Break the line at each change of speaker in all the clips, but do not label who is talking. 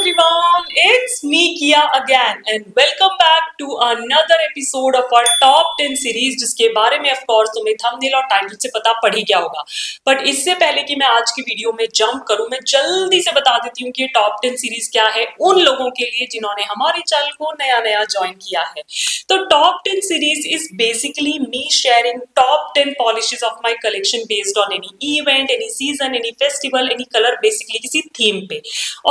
everyone, it's me Kia again and welcome back to another episode of our top 10 series जिसके बारे में of course तुम्हें thumbnail और title से पता पड़ ही गया होगा। बट इससे पहले कि मैं आज की वीडियो में जंप करूं, मैं जल्दी से बता देती हूँ कि टॉप 10 सीरीज क्या है उन लोगों के लिए जिन्होंने हमारे चैनल को नया नया ज्वाइन किया है। तो top 10 series is basically me sharing top 10 polishes of my collection based on any event, any season, any festival, any colour, basically किसी थीम पे।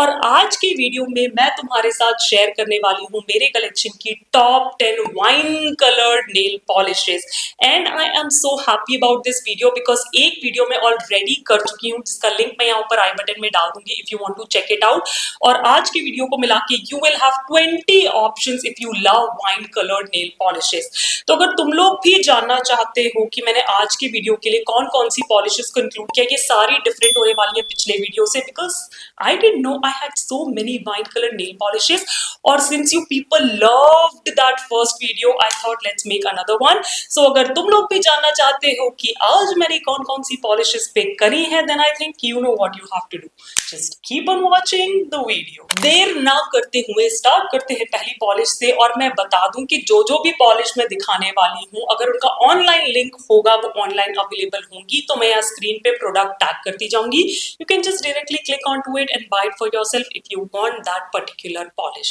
और आज की वीडियो में मैं तुम्हारे साथ शेयर करने वाली हूँ मेरे कलेक्शन की top 10 wine coloured nail polishes and I am so happy about this video because एक वीडियो मैं ऑलरेडी कर चुकी हूँ जिसका लिंक मैं यहाँ ऊपर आई बटन में डाल दूंगी if you want to check it out. और आज की वीडियो को मिला के you will have 20 options if you love wine coloured nail polishes. तो अगर तुम लोग भी जानना चाहते हो कि मैंने आज की वीडियो के लिए कौन कौन सी पॉलिशेस कंक्लूड किया, ये सारी डिफरेंट होने वाली है पिछले वीडियो से because I didn't know I had so many wine color nail polishes. Or since you people loved that first video, I thought let's make another one. So अगर तुम लोग भी जानना चाहते हो कि आज मैंने कौन कौन सी पॉलिशेस पिक करी हैं, then I think you know what you have to do. Just keep on watching the video. देर ना करते हुए स्टार्ट करते हैं पहली पॉलिश से। और मैं बता दूं कि जो जो भी पॉलिश मैं दिखाने वाली हूँ अगर उनका ऑनलाइन लिंक होगा वो ऑनलाइन अवेलेबल होंगी तो मैं यहाँ स्क्रीन पे प्रोडक्ट टैग करती जाऊंगी। You can just directly click onto it and buy it for yourself if you want that particular polish.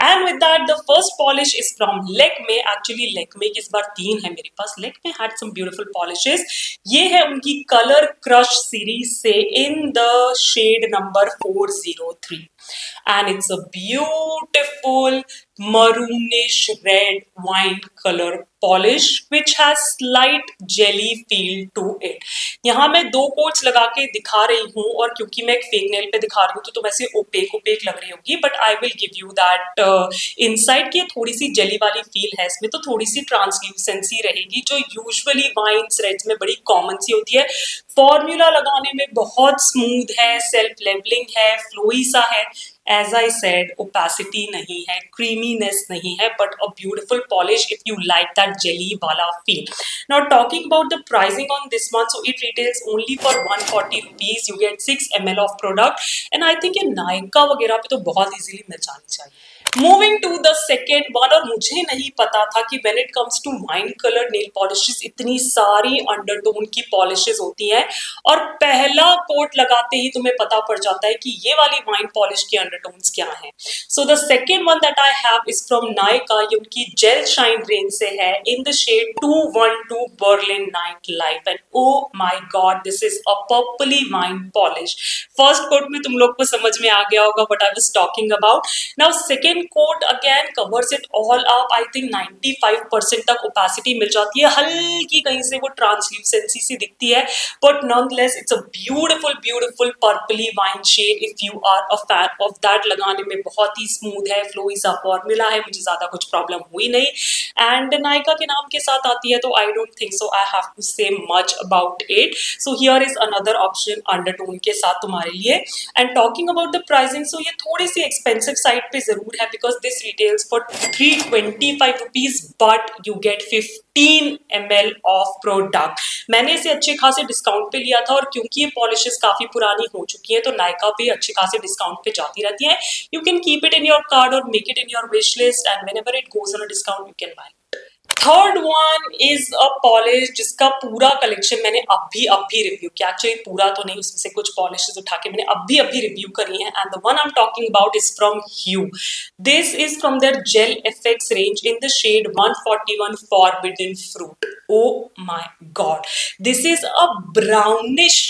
And with that, the first polish is from Lakme. Actually, Lakme की इस बार 3 है मेरे पास। Lakme had some beautiful polishes. ये है उनकी Color Crush series से in the shade number 403. And it's a beautiful maroonish red wine color polish which has slight jelly feel to it. यहाँ मैं 2 कोट्स लगा के दिखा रही हूँ और क्योंकि मैं एक फेक नेल पे दिखा रही हूँ तो तुम ऐसे ओपेक ओपेक लग रही होगी, but I will give you that inside की थोड़ी सी जेली वाली फील है इसमें, तो थोड़ी सी ट्रांसल्यूसेंसी रहेगी जो यूजुअली वाइन्स रेड्स में बड़ी कॉमन सी होती है। फॉर्मूला लगाने में बहुत स्मूथ है, सेल्फ लेवलिंग है, फ्लोई सा है। As I said, opacity नहीं है, creaminess नहीं है, but a beautiful polish if you like that jelly wala feel. Now talking about the pricing on this one, so it retails only for 140 rupees. You get 6 ml of product, and I think ये Nykaa वगैरह पे तो बहुत easily मिल जानी चाहिए। Moving to the second one, और मुझे नहीं पता था कि when it comes to wine color nail polishes इतनी सारी undertone की polishes होती हैं और पहला कोट लगाते ही तुम्हें पता पड़ जाता है कि ये वाली wine polish की undertones क्या हैं। So the second one that I have is from Nykaa. ये उनकी gel shine range से है in the shade 212 Berlin Night Life and oh my god, this is a purpley wine polish. First coat में तुम लोग को समझ में आ गया होगा what I was talking about. Now second coat again covers it all up. I think 95% तक opacity मिल जाती है, हल्की कहीं से वो ट्रांसल्यूसेंसी सी दिखती है, but nonetheless it's a beautiful beautiful purpley wine shade if you are a fan of that. लगाने में बहुत ही स्मूथ है, फ्लोई सा फॉर्मूला है, मुझे ज्यादा कुछ प्रॉब्लम हुई नहीं एंड नायका के नाम के साथ आती है तो I don't think so I have to say much about it. So here is another option undertone के साथ तुम्हारे लिए। And talking about the pricing, so ये थोड़ी सी एक्सपेंसिव साइड पे जरूर है because this retails for 325 rupees but you get 15 ml of product. मैंने इसे अच्छे खासे डिस्काउंट पे लिया था और क्योंकि ये पॉलिशेस काफी पुरानी हो चुकी हैं तो नायका भी अच्छे खासे डिस्काउंट पे जाती रहती है। You can keep it in your card और make it in your wish list and whenever it goes on a discount you can buy. Third one is a polish जिसका पूरा कलेक्शन मैंने अभी रिव्यू किया। एक्चुअली पूरा तो नहीं, उसमें से कुछ पॉलिशेस उठा के मैंने अभी रिव्यू करी है and the one I am talking about is from Hue. This is from their gel FX range in the shade 141 forbidden fruit. Oh my God, this is a brownish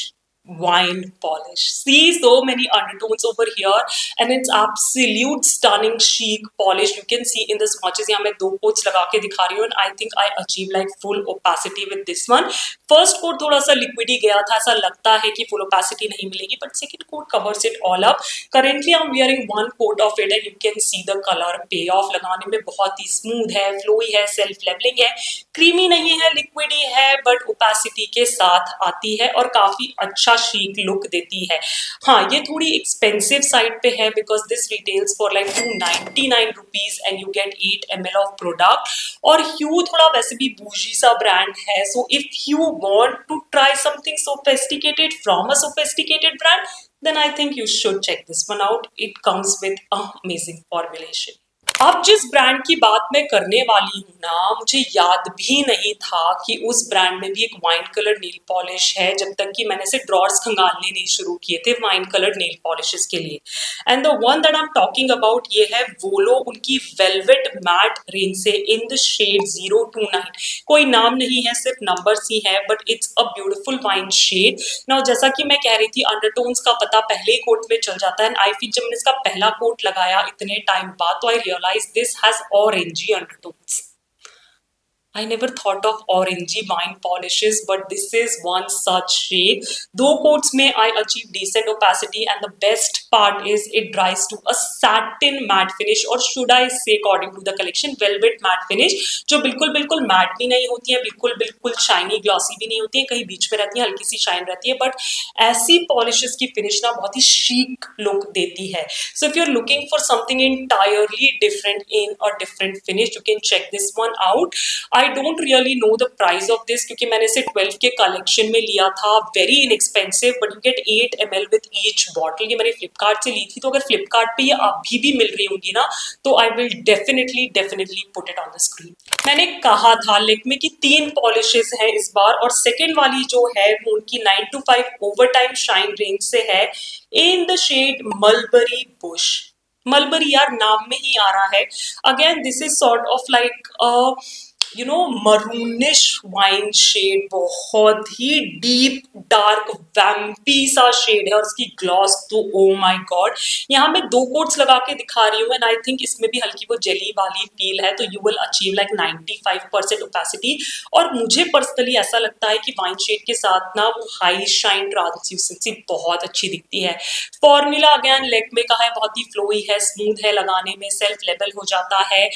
wine polish. See so many undertones over here and it's absolute stunning chic polish. You can see in the swatches, यहाँ मैं 2 quotes लगा के दिखा रही हूँ and I think I achieve like full opacity with this one. First coat थोड़ा सा liquidy गया था, ऐसा लगता है कि full opacity नहीं मिलेगी, but second coat covers it all up. Currently I'm wearing 1 coat of it and you can see the color payoff. लगाने में बहुत ही smooth है, flowy है, self leveling है, creamy नहीं है, liquidy है, but opacity के साथ आती है और काफी अच्छा शीक लुक देती है। हाँ, ये थोड़ी एक्सपेंसिव साइड पे है because this retails for like 299 rupees and you get 8 ml of product. और ह्यू थोड़ा वैसे भी बूजी सा ब्रांड है, so if you want to try something sophisticated from a sophisticated brand then I think you should check this one out. It comes with amazing formulation. अब जिस brand की बात मैं करने वाली हूँ ना, मुझे याद भी नहीं था कि उस ब्रांड में भी एक वाइन कलर नेल पॉलिश है, जब तक कि मैंने से ड्रॉर्स खंगालने नहीं शुरू किए थे वाइन कलर नेल पॉलिशेस के लिए। And the one that I am talking about ये है वोलो, उनकी वेलवेट मैट रेंज से इन द शेड 029। कोई नाम नहीं है, सिर्फ नंबर्स ही है, but it's a beautiful wine shade. Now जैसा कि मैं कह रही थी, अंडरटोन्स का पता पहले ही कोट में चल जाता है। एंड आई फील जब मैंने इसका पहला कोट लगाया इतने टाइम बाद, तो I realize this has orangey undertones. I never thought of orangey wine polishes, but this is one such shade. दो coats में I achieve decent opacity, and the best part is it dries to a satin matte finish, or should I say according to the collection velvet matte finish, जो बिल्कुल बिल्कुल mat भी नहीं होती है, बिल्कुल बिल्कुल शाइनी ग्लॉसी भी नहीं होती है, कहीं बीच में रहती है, हल्की सी शाइन रहती है, बट ऐसी पॉलिशेस की फिनिश ना बहुत ही शीक लुक देती है. So if you're looking for something entirely different in a different finish, you can check this one out. I don't really know the price of this क्योंकि मैंने इसे 12 के कलेक्शन में लिया था, very inexpensive, but you get 8 ml with each bottle. ये मैंने फ्लिपकार्ट से ली थी, तो अगर फ्लिपकार्ट पे ये अभी भी मिल रही होंगी ना, तो I will definitely put it on the screen. मैंने कहा था लेक्मे की 3 पॉलिशेस हैं इस बार, और सेकेंड वाली जो है वो उनकी 9 to 5 ओवरटाइम शाइन रेंज से है in the shade mulberry bush. Mulberry यार नाम में ही आ रहा है. Again this is sort of like maroonish wine shade, बहुत ही डीप डार्क वैम्पी सा शेड है, और इसकी ग्लॉस तो ओ माय गॉड. यहाँ मैं 2 कोट्स लगा के दिखा रही हूँ, एंड आई थिंक इसमें भी हल्की वो जेली वाली फील है, तो you will achieve like 95% opacity. और मुझे पर्सनली ऐसा लगता है कि वाइन शेड के साथ ना वो हाई शाइन ट्रांसल्यूसेंसी बहुत अच्छी दिखती है. फॉर्मूला अगेन लेक्मे का है, बहुत ही फ्लोई है, स्मूथ है, लगाने में सेल्फ लेवल हो जाता है.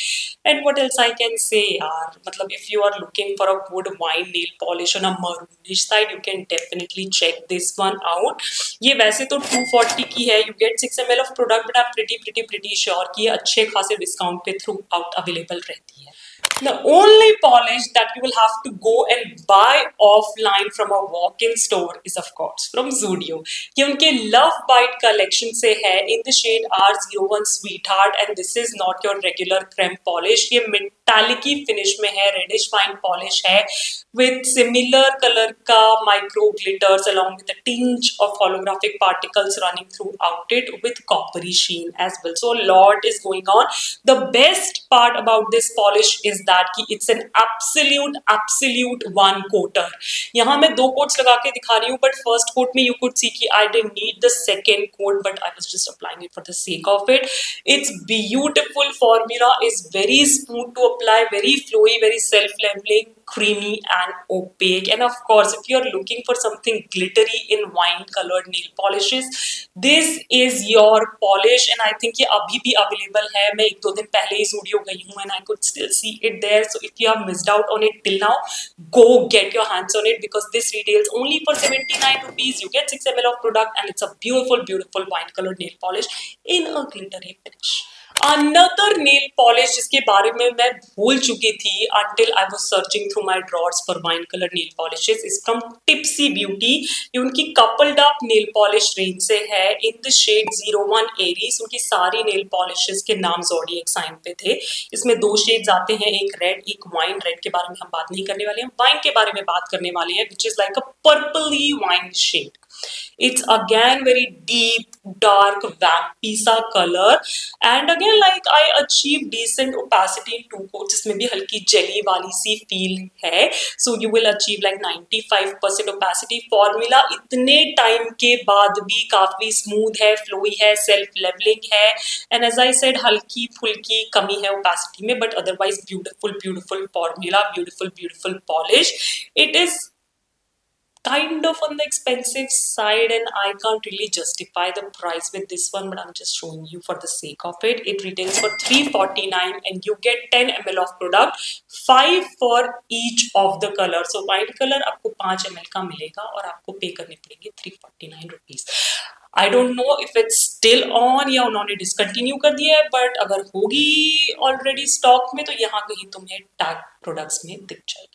And what else I can say यार, मतलब if you are looking for a good wine nail polish on a maroonish side, you can definitely check this one out. ये वैसे तो 240 की है, you get 6 ml of product, but I am pretty sure कि ये अच्छे खासे discount पे थ्रू आउट अवेलेबल रहती है. The only polish that you will have to go and buy offline from a walk-in store is of course from Zudio. ये उनके Love Bite collection से है in the shade R01 Sweetheart, and this is not your regular creme polish. ये metallic finish में है, reddish fine polish है with similar color का micro glitters along with a tinge of holographic particles running throughout it with coppery sheen as well. So a lot is going on. The best part about this polish is that कि it's an absolute one coater. यहाँ मैं 2 quotes लगा के दिखा रही हूँ, but first coat में you could see कि I didn't need the second coat, but I was just applying it for the sake of it. It's beautiful. Formula is very smooth to apply, very flowy, very self-leveling, creamy and opaque. And of course, if you're looking for something glittery in wine colored nail polishes, this is your polish. And I think ये अभी भी available है. मैं 1-2 दिन पहले ही Zudio गई हूँ, and I could still see it there. So if you have missed out on it till now, go get your hands on it, because this retails only for 79 rupees. You get 6 ml of product, and it's a beautiful wine colored nail polish in a glittery finish. Another nail polish जिसके बारे में मैं भूल चुकी थी until I was searching through my drawers for wine color nail polishes is from Tipsy Beauty. ये उनकी coupled up nail polish range से है in the shade 01 Aries. उनकी सारी nail polishes के नाम zodiac sign पे थे. इसमें 2 shades आते हैं, एक red एक wine. red के बारे में हम बात नहीं करने वाले हैं, wine के बारे में बात करने वाले हैं, which is like a purpley wine shade. It's again very deep dark vampy सा color, and again like I achieve decent opacity in 2 coats. इसमें भी हल्की jelly वाली सी feel है, so you will achieve like 95% opacity. Formula इतने time के बाद भी काफी smooth है, flowy है, self leveling है, and as I said हल्की फुल्की कमी है opacity में, but otherwise beautiful formula, beautiful polish. It is kind of on the expensive side, and I can't really justify the price with this one, but I'm just showing you for the sake of it. It retails for 349, and you get 10 ml of product, 5 for each of the color. So white color आपको 5 ml का मिलेगा, और आपको पे करने पड़ेंगे 349 rupees. I don't know if it's still on या उन्होंने डिसकंटिन्यू कर दिया है, बट अगर होगी ऑलरेडी स्टॉक में तो यहाँ कहीं तुम्हें टैग प्रोडक्ट्स में दिख जाएगी.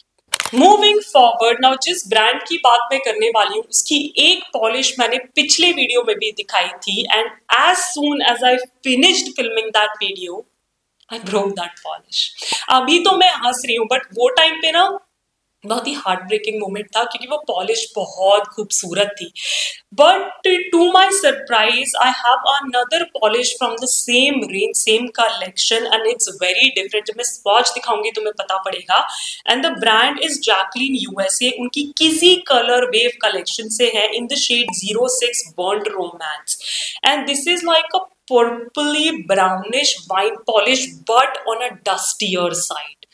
मूविंग फॉरवर्ड नाउ, जिस ब्रांड की बात मैं करने वाली हूँ उसकी एक पॉलिश मैंने पिछले वीडियो में भी दिखाई थी, and as soon as I finished filming that video I broke that polish. अभी तो मैं हंस रही हूँ, बट वो टाइम पे ना बहुत ही हार्ट ब्रेकिंग मोमेंट था, क्योंकि वो पॉलिश बहुत खूबसूरत थी। But to my surprise I have another polish from the same range, same collection, and it's very different. जब मैं स्वॉच दिखाऊंगी तुम्हें पता पड़ेगा। And the brand is Jacqueline USA, उनकी किसी कलर वेव कलेक्शन से है, in the shade 06 burned romance, and this is like a purpley brownish wine polish but on a dustier side.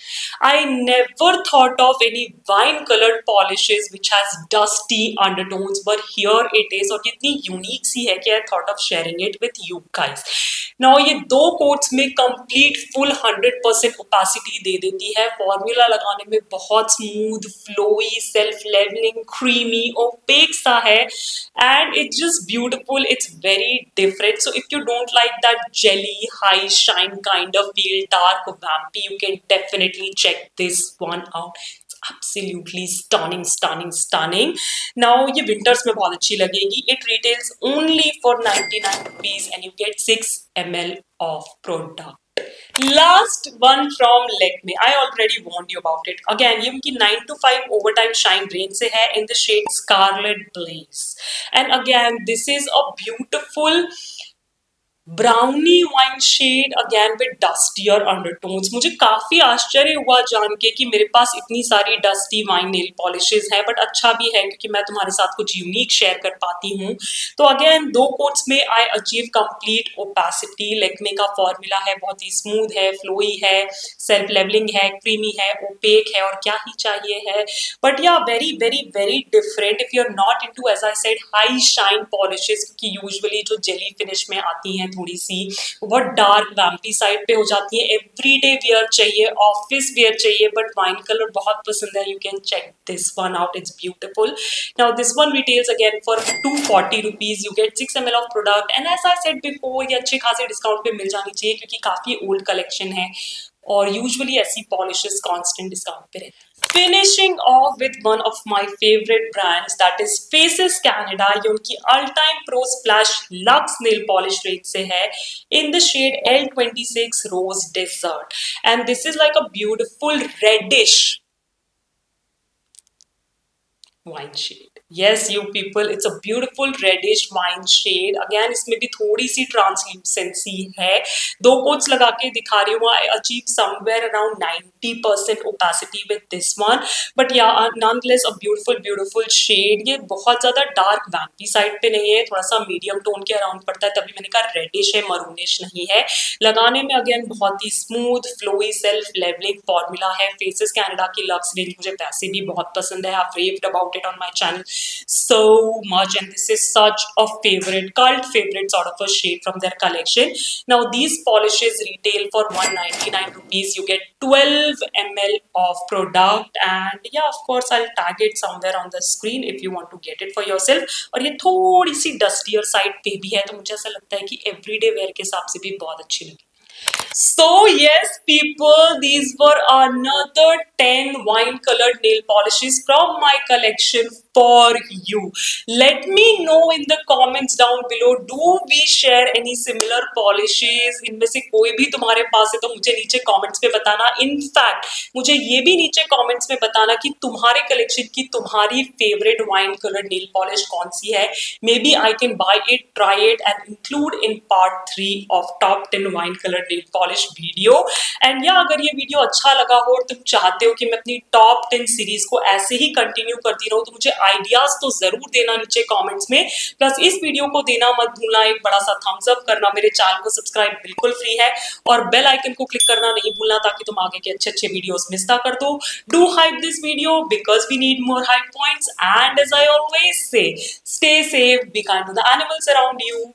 I never thought of any wine colored polishes which has dusty undertones, but here it is, और इतनी unique सी है कि I thought of sharing it with you guys. Now ये दो coats में complete full 100% opacity दे देती है, formula लगाने में बहुत smooth, flowy, self levelling, creamy, opaque सा है, and it's just beautiful, it's very different. So if you don't like that jelly high shine kind of feel, dark vampy, you can definitely check this one out. It's absolutely stunning, stunning, stunning. Now ये winters में बहुत अच्छी लगेगी. It retails only for 99 rupees and you get 6 ml of product. Last one from Lakme. I already warned you about it. Again, ये उनकी 9 to 5 overtime shine range से है, in the shade Scarlet Blaze. And again, this is a beautiful browny wine shade, again with dustier undertones. मुझे काफी आश्चर्य हुआ जान के कि मेरे पास इतनी सारी डस्टी वाइन नेल पॉलिशेस हैं, बट अच्छा भी है क्योंकि मैं तुम्हारे साथ कुछ यूनिक शेयर कर पाती हूँ. तो अगेन दो कोट्स में I achieve complete opacity. Lakme का फॉर्मूला है, बहुत ही स्मूथ है, फ्लोई है, सेल्फ लेवलिंग है, क्रीमी है, ओपेक है, और क्या ही चाहिए है. But yeah very very very different if you are not into, as I said, high shine polishes, क्योंकि यूजुअली जो जेली फिनिश में आती हैं थोड़ी सी बहुत डार्क वैम्पी साइड पे हो जाती है. एवरीडे वियर चाहिए, ऑफिस वियर चाहिए, बट वाइन कलर बहुत पसंद है. You can check this one out, it's beautiful. Now this one retails again for 240 rupees. You get 6 ml of product, and as I said before, ये अच्छे खासे discount पे मिल जानी चाहिए क्योंकि काफी ओल्ड कलेक्शन है और यूजुअली ऐसी पॉलिशेस कांस्टेंट डिस्काउंट पे रहती है. Finishing off with one of my favorite brands, that is Faces Canada. ये उनकी All Time Pro Splash Luxe Nail Polish range से है, in the shade L26 Rose Desert, and this is like a beautiful reddish wine shade. Yes, you people, it's a beautiful reddish wine shade. Again, इसमें भी थोड़ी सी ट्रांसल्यूसेंसी है. दो quotes लगा के दिखा रही हूँ. I achieve somewhere around 90% opacity with this one. But yeah, nonetheless a beautiful, beautiful shade. ये बहुत ज़्यादा डार्क वैम्पी साइड पे नहीं है, थोड़ा सा मीडियम टोन के अराउंड पड़ता है, तभी मैंने कहा रेडिश है, मरूनिश नहीं है. लगाने में अगेन बहुत ही smooth, flowy, self levelling formula है. फेसेस कैनेडा की लक्स रेंज मुझे वैसे भी बहुत पसंद है. I've raved about it on my channel so much, and this is such a favorite, cult favorite sort of a shade from their collection. Now these polishes retail for 199 rupees. You get 12 ml of product, and yeah, of course I'll tag it somewhere on the screen if you want to get it for yourself. और ये थोड़ी सी डस्टियर side पे भी है, तो मुझे ऐसा लगता है कि एवरीडे वेयर के हिसाब से भी बहुत अच्छी लगी. So yes, people, these were another 10 wine colored nail polishes from my collection for you. Let me know in the comments down below, do we share any similar polishes? इनमें से कोई भी तुम्हारे पास है तो मुझे नीचे comments में बताना. In fact, मुझे ये भी नीचे comments में बताना कि तुम्हारे collection की तुम्हारी favorite wine colored nail polish कौन सी है. Maybe I can buy it, try it and include in part 3 of top 10 wine colored nail polish video. And yeah, अगर ये वीडियो अच्छा लगा हो और तुम चाहते हो कि मैं अपनी टॉप 10 सीरीज को ऐसे ही कंटिन्यू करती रहूं, तो मुझे आइडियाज तो जरूर देना नीचे कमेंट्स में. प्लस इस वीडियो को देना मत भूलना एक बड़ा सा थम्स अप करना. मेरे चैनल को सब्सक्राइब बिल्कुल फ्री है, और बेल आइकन को क्लिक करना नहीं भूलना ताकि तुम आगे के अच्छे अच्छे वीडियोस मिस ना कर दो. Do hype this video because we need more hype points, and as I always say, stay safe, be kind to the animals around you,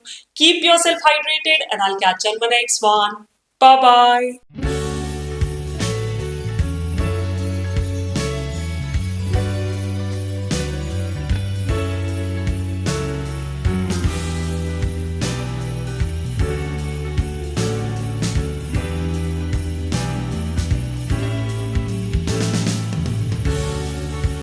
keep yourself hydrated, and I'll catch you on the next one. Bye bye.